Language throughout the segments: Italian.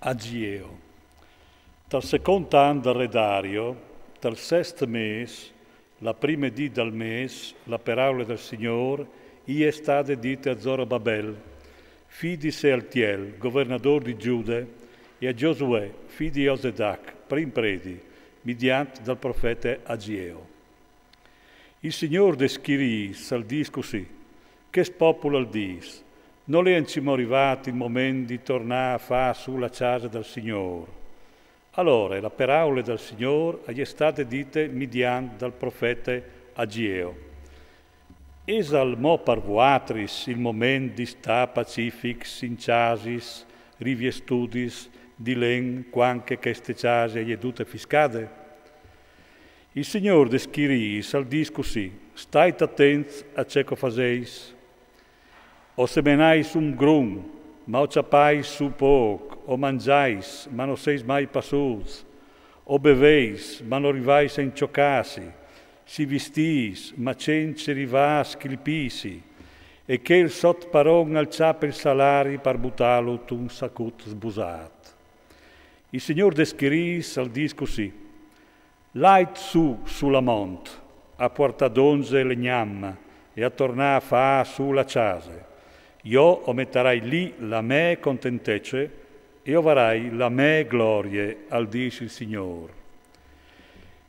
Agieo. Dal secondo anno del re Dario, dal sesto mese, la prima dì del mese, la parola del Signore, è stata dita a Zorobabel, figlio di Sealtiel, governatore di Giuda, e a Giosuè, figlio di Osedac, prim predi, mediante dal profeta Agieo. Il Signore descriì al dis così, che popolo al dis, non è ancora arrivato il momento di tornare a fare sulla casa del Signore. Allora, la parola del Signore è stata dita mediante dal profeta Agieo. Es al mo parvuatris il momento di sta pacifics in casis, riviestudis, di len, quanche queste case e tutte fiscade? Il Signore descriì al dis così, stai attenti a ciò che faceis. O semenais un grum, ma o ciapais su poc, o mangiais, ma non seis mai passuts, o beveis, ma non rivais a inciocasi, si vestis, ma cence rivas sclipisi, e che il sot paron alcia per salari per butalo un sacut sbusat. Il Signor descriis al dis così, lait su sulla mont, a porta donze legnamma, e a tornare a fa sulla casa. Io o metterai lì la me contentece e io varai la me glorie, al dis il Signore.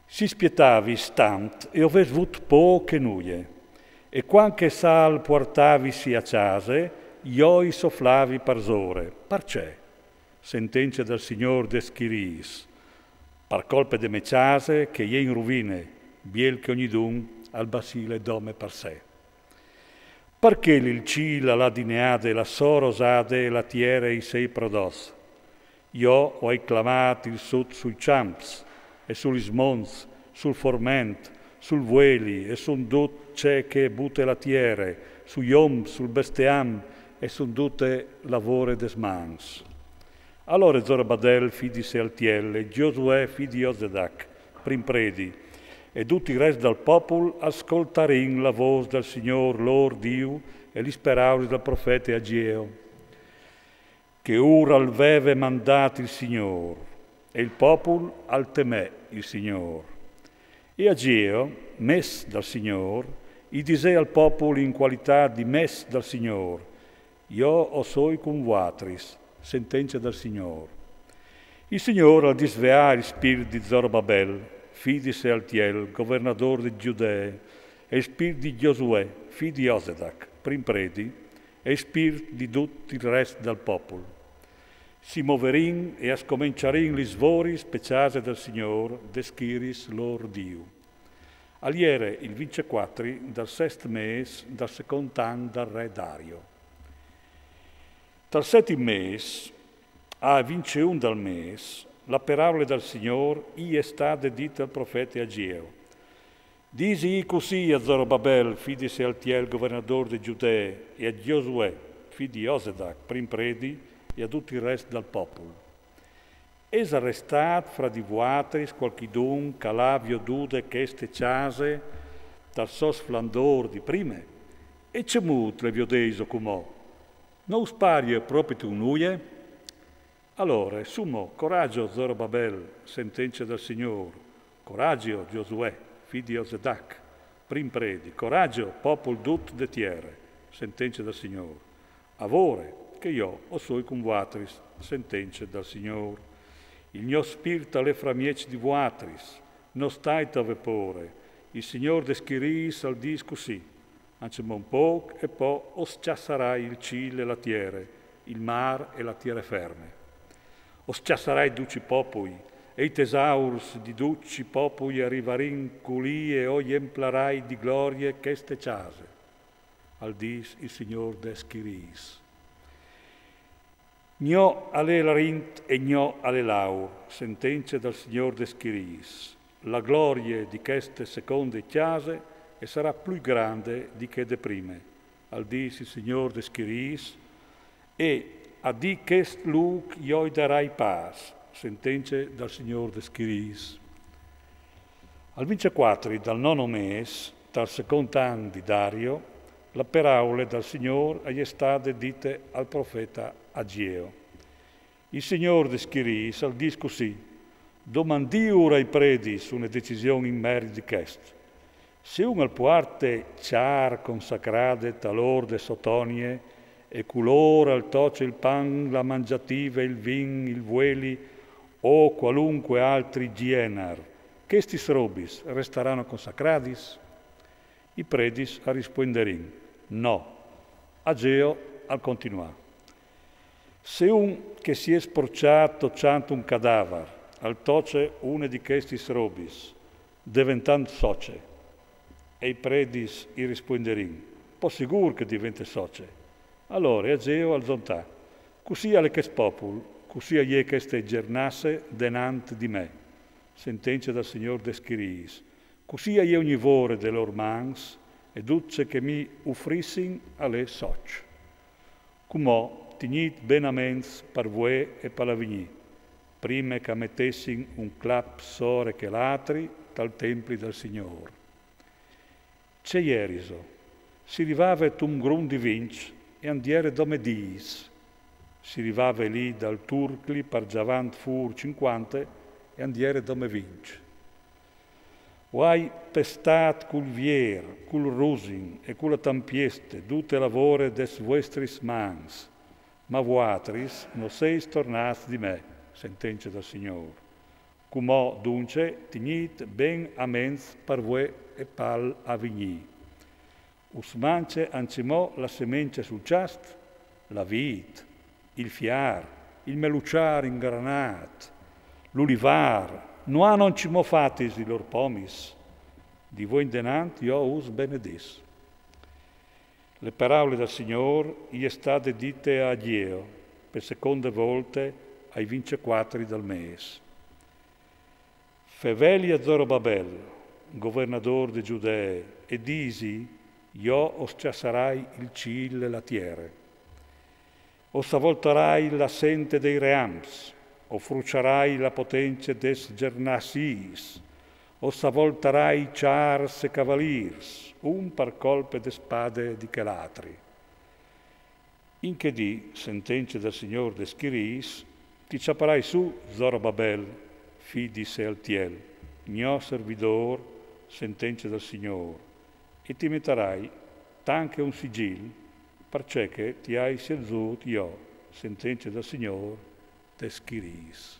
Si spietavi stant e oves vut poche nuie, e quanche sal portavisi a case, io i sofflavi parzore. Perché? Sentenza del Signore deschiris, per colpe de me case che ie in rovine, biel che ognidun al basile dome per sé. Perché il cila, la dineade, la sorosade e la tiere i sei prodos? Io ho acclamato il sud sui champs e sugli smons, sul forment, sul vueli e su tut c'è che butte la tiere, su iom, sul bestiam e su tutte lavore des mans. Allora Zorobabel, figlio di Sealtiel, e Giosuè, figlio di Osedac, prim predi, e tutti i resti del popolo ascoltarin la voce del Signor lor Dio e li sperauri del profeta Agieo, che ora aveva mandato il Signor, e il popolo al temè il Signor. E Agieo, mes dal Signor, gli disse al popolo in qualità di mes dal Signor, io o soi con vuatris, sentenza del Signor. Il Signore disvea il spirito di Zorobabel, figlio di Sealtiel, governatore di Giudea, e il spirito di Giosuè, figlio di Osedac, prim predi, e il spirito di tutto il resto del popolo. Si muoverin e ascominciarin gli svori speciali del Signore, deschiris lor Dio. Aliere il 24 dal sesto mese, dal secondo anno del re Dario. Dal settimo mese, a 21 del mese, la parola del Signore è stata dita al profeta Agieo. Disi così a Zorobabel, figlio di Sealtiel, governatore di Giudea, e a Giosuè, figlio di Osedac, prim predi, e a tutto il resto del popolo. Es arrestat fra di vuatris qualchidun calavio dude che este case dal suo splendor di prime, e cemut le viodeis ocumò. Non sparie proprio tu nuie? Allora, sumo, coraggio Zorobabel, sentenza del Signore, coraggio Giosuè, figlio di Osedac, prim predi, coraggio popolo tut de tiere, sentenza del Signore. Avore, che io o soi con vuatris, sentenza del Signore. Il mio spirito alle framieci di vuatris, non stai a vapore, il Signore deschiris al dis così, ancem un po' e poi osciassarai il cielo e la tiere, il mar e la tiere ferme. Osciassarai duci popoli, e i tesaurus di duci popoli arrivarin culi e o emplarai di glorie cheste case. Al dis il Signor deschiris. Gno alle larint e gno alle laur, sentenze del Signor deschiris. La gloria di queste seconde case e sarà più grande di che de prime. Al dis il Signor deschiris e a di chest luc io darai paz, sentenze del Signor deschiris. Al 24 dal nono mese, dal secondo anno di Dario, la parola del Signore è stata dite al profeta Agieo. Il signor de Schiris al dis così, domandiura ai predis una decisione in merito di questo. Se un al puarte char consacrade talor de sotonie e culora al toce il pan, la mangiativa, il vin, il vueli o qualunque altri genar, questi robis resteranno consacradis? I predis a risponderin, no. Ageo al continuare. Se un che si è sporciato cianto un cadavere, al toce una di questi robis, diventando soce, e i predis i risponderin, po' sicuro che diventa soce. Allora Ageo al zontà, così alle che spopul, così a ie che ste gernasse denant di me, sentenza dal signor de Schiris, così a ie ogni vore de lor mans, e duce che mi uffrissin alle soc. Cumò tignit benamens par voi e per la vigni, prima che mettessin un clap sore che l'altri tal templi del Signor. C'è ieriso, si rivave un grun di vinc e andiere dome dis. Si rivave lì dal Turcli par giavant fur 50 e andiere dome vinc. Uai pestat cul vier, cul rusin e cul tampieste, tutte lavore des vostris mans, ma voatris no seis tornats di me, sentenza del Signor. Cumò dunque tignit ben amens par voi e pal a vigni. Us mance ancimò la semente sul ciast, la vit, il fiar, il meluciar ingranat, l'ulivar, no non ci mo fatis i lor pomis, di voi in denant io us benedis. Le parole del Signor gli state dite a Dio, per seconde volte ai 24 del mese. Feveli a Zorobabel, governatore di Giudee, e disi, io os ciassarai il ciel e la tiere, os avvoltarai la sente dei reams, o fruciarai la potenza des gernasis, o s'avoltarai chars e cavaliers, un par colpe de spade di chelatri. In che di, sentenze del Signor de Schiris, ti ciaparai su, Zorobabel, fi di Sealtiel, mio servidor, sentenze del Signor, e ti metterai tanche un sigil, perché ti hai selzut io, sentenze del Signor de Schiris.